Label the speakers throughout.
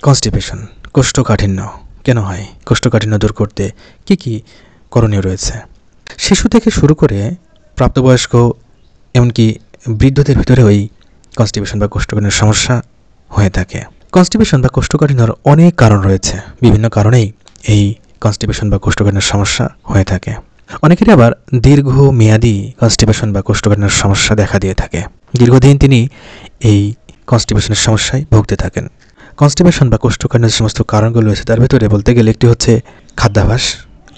Speaker 1: Constipation কোষ্ঠকাঠিন্য কেন হয়, কোষ্ঠকাঠিন্য দূর করতে কি কি করণীয় রয়েছে। শিশু থেকে শুরু করে প্রাপ্তবয়স্ক এমনকি বৃদ্ধদের ভিতরে ওই কনস্টিপেশন বা কোষ্ঠকাঠিন্যের সমস্যা হয়ে থাকে। কনস্টিপেশন বা কোষ্ঠকাঠিন্যর অনেক কারণ রয়েছে, বিভিন্ন কারণেই এই কনস্টিপেশন বা কোষ্ঠকাঠিন্যের সমস্যা হয়ে থাকে। অনেকেরই আবার দীর্ঘমেয়াদী কনস্টিপেশন বা কোষ্ঠকাঠিন্যের সমস্যা দেখা দিয়ে থাকে, দীর্ঘদিন তিনি এই কনস্টিপেশনের সমস্যায় ভুগতে থাকেন। কনস্টিপেশন বা কোষ্ঠকাঠিন্যের সমস্ত কারণগুলো রয়েছে, তার ভিতরে বলতে গেলে একটি হচ্ছে খাদ্যাভ্যাস,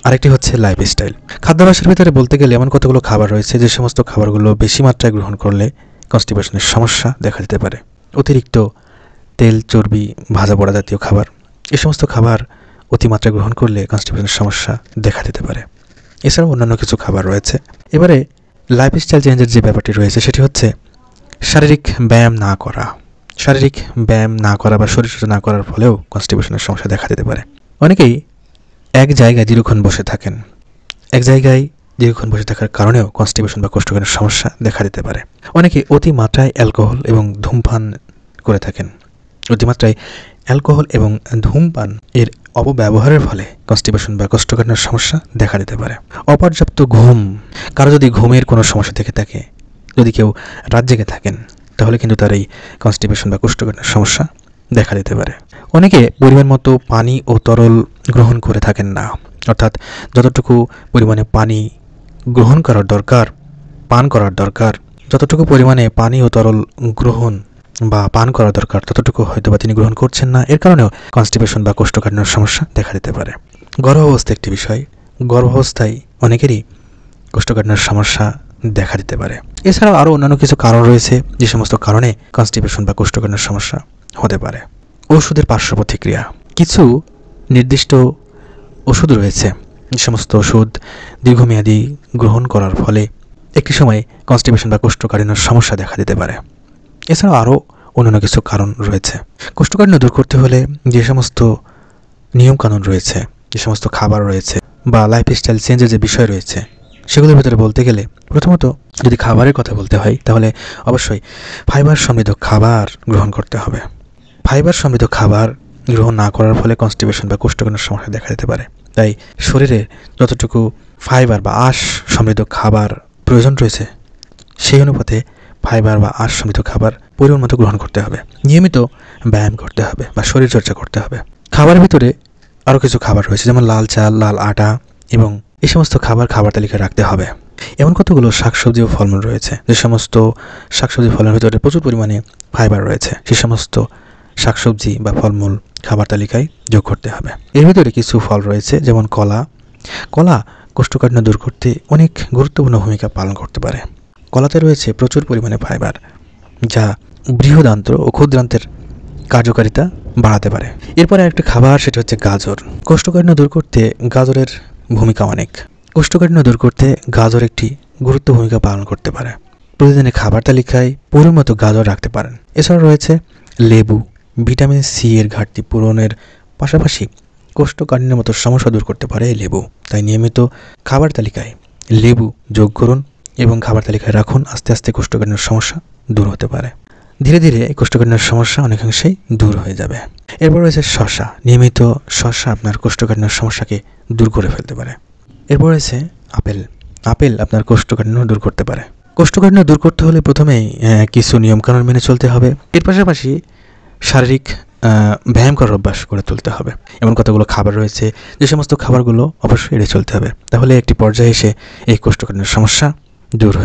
Speaker 1: আরেকটি হচ্ছে লাইফস্টাইল। খাদ্যাভ্যাসের ভিতরে বলতে গেলে এমন কতগুলো খাবার রয়েছে যে সমস্ত খাবারগুলো বেশি মাত্রায় গ্রহণ করলে কনস্টিপেশনের সমস্যা দেখা দিতে পারে। অতিরিক্ত তেল, চর্বি, ভাজা পোড়া জাতীয় খাবার, এই সমস্ত খাবার অতিমাত্রায় গ্রহণ করলে কনস্টিপেশনের সমস্যা দেখা দিতে পারে। এছাড়াও অন্যান্য কিছু খাবার রয়েছে। এবারে লাইফস্টাইল চেঞ্জের যে ব্যাপারটি রয়েছে সেটি হচ্ছে শারীরিক ব্যায়াম না করা। শারীরিক ব্যায়াম না করা বা শরীরচর্চা না করার ফলেও কনস্টিপেশনের সমস্যা দেখা দিতে পারে। অনেকেই এক জায়গায় দীর্ঘক্ষণ বসে থাকেন, এক জায়গায় দীর্ঘক্ষণ বসে থাকার কারণেও কনস্টিপেশন বা কোষ্ঠকাঠিন্যের সমস্যা দেখা দিতে পারে। অনেকে অতিমাত্রায় অ্যালকোহল এবং ধূমপান করে থাকেন। অতিমাত্রায় অ্যালকোহল এবং ধূমপান এর অপব্যবহারের ফলে কনস্টিপেশন বা কোষ্ঠকাঠিন্যের সমস্যা দেখা দিতে পারে। অপর্যাপ্ত ঘুম, কারো যদি ঘুমের কোনো সমস্যা থেকে থাকে, যদি কেউ রাত জেগে থাকেন, তাহলে কিন্তু তার এই কনস্টিপেশন বা কোষ্ঠকাঠিন্যের সমস্যা দেখা দিতে পারে। অনেকে পরিমাণ মতো পানি ও তরল গ্রহণ করে থাকেন না, অর্থাৎ যতটুকু পরিমাণে পানি গ্রহণ করার দরকার, পান করার দরকার, যতটুকু পরিমাণে পানি ও তরল গ্রহণ বা পান করা দরকার ততটুকু হয়তো বা তিনি গ্রহণ করছেন না। এর কারণেও কনস্টিপেশন বা কোষ্ঠকাঠিন্যের সমস্যা দেখা দিতে পারে। গর্ভাবস্থা একটি বিষয়, গর্ভাবস্থায় অনেকেরই কোষ্ঠকাঠিন্যের সমস্যা দেখা দিতে পারে। এছাড়াও আরও অন্যান্য কিছু কারণ রয়েছে যে সমস্ত কারণে কনস্টিপেশন বা কোষ্ঠকাঠিন্যের সমস্যা হতে পারে। ওষুধের পার্শ্ব প্রতিক্রিয়া, কিছু নির্দিষ্ট ওষুধ রয়েছে যে সমস্ত ওষুধ দীর্ঘমেয়াদী গ্রহণ করার ফলে একটি সময় কনস্টিপেশন বা কোষ্ঠকাঠিন্যের সমস্যা দেখা দিতে পারে। এছাড়াও আরও অন্যান্য কিছু কারণ রয়েছে। কোষ্ঠকাঠিন্য দূর করতে হলে যে সমস্ত নিয়মকানুন রয়েছে, যে সমস্ত খাবার রয়েছে বা লাইফস্টাইল চেঞ্জের যে বিষয় রয়েছে, সেগুলোর ভিতরে বলতে গেলে প্রথমত যদি খাবারের কথা বলতে হয় তাহলে অবশ্যই ফাইবার সমৃদ্ধ খাবার গ্রহণ করতে হবে। ফাইবার সমৃদ্ধ খাবার গ্রহণ না করার ফলে কনস্টিপেশন বা কোষ্ঠকাঠিন্যের সমস্যা দেখা দিতে পারে। তাই শরীরে যতটুকু ফাইবার বা আঁশ সমৃদ্ধ খাবার প্রয়োজন রয়েছে সেই অনুপাতে ফাইবার বা আঁশ সমৃদ্ধ খাবার পরিমাণ মতো গ্রহণ করতে হবে। নিয়মিত ব্যায়াম করতে হবে বা শরীরচর্চা করতে হবে। খাবারের ভিতরে আরও কিছু খাবার রয়েছে, যেমন লাল চাল, লাল আটা এবং এই সমস্ত খাবার তালিকায় রাখতে হবে। এমন কতগুলো শাকসবজি ও ফলমূল রয়েছে যে সমস্ত শাকসবজি ফলের ভিতরে প্রচুর পরিমাণে ফাইবার রয়েছে, সে সমস্ত শাকসবজি বা ফলমূল খাবার তালিকায় যোগ করতে হবে। এর ভিতরে কিছু ফল রয়েছে যেমন কলা। কলা কোষ্ঠকাঠিন্য দূর করতে অনেক গুরুত্বপূর্ণ ভূমিকা পালন করতে পারে। কলাতে রয়েছে প্রচুর পরিমাণে ফাইবার, যা বৃহদান্ত্র ও ক্ষুদ্রান্ত্রের কার্যকারিতা বাড়াতে পারে। এরপরে একটা খাবার, সেটা হচ্ছে গাজর। কোষ্ঠকাঠিন্য দূর করতে গাজরের ভূমিকা অনেক। কোষ্ঠকাঠিন্য দূর করতে গাজর একটি গুরুত্বপূর্ণ ভূমিকা পালন করতে পারে। প্রতিদিনের খাবার তালিকায় পরিমাণ মতো গাজর রাখতে পারেন। এছাড়া রয়েছে লেবু। ভিটামিন সি এর ঘাটতি পূরণের পাশাপাশি কোষ্ঠকাঠিন্যের মতো সমস্যা দূর করতে পারে এই লেবু। তাই নিয়মিত খাবার তালিকায় লেবু যোগ করুন এবং খাবার তালিকায় রাখুন। আস্তে আস্তে কোষ্ঠকাঠিন্যের সমস্যা দূর হতে পারে। ধীরে ধীরে এই কোষ্ঠকাঠিন্যের সমস্যা অনেকাংশেই দূর হয়ে যাবে। এরপর রয়েছে শসা। নিয়মিত শসা আপনার কোষ্ঠকাঠিন্যের সমস্যাকে দূর করে ফেলতে পারে। এরপর রয়েছে আপেল। আপেল আপনার কোষ্ঠকাঠিন্য দূর করতে পারে। কোষ্ঠকাঠিন্য দূর করতে হলে প্রথমেই কিছু নিয়মকানুন মেনে চলতে হবে। এর পাশাপাশি শারীরিক ব্যায়াম করার অভ্যাস করে তুলতে হবে। এমন কতগুলো খাবার রয়েছে যে সমস্ত খাবারগুলো অবশ্যই এড়িয়ে চলতে হবে, তাহলে একটি পর্যায়ে এসে এই কোষ্ঠকাঠিন্যের সমস্যা দূর হয়।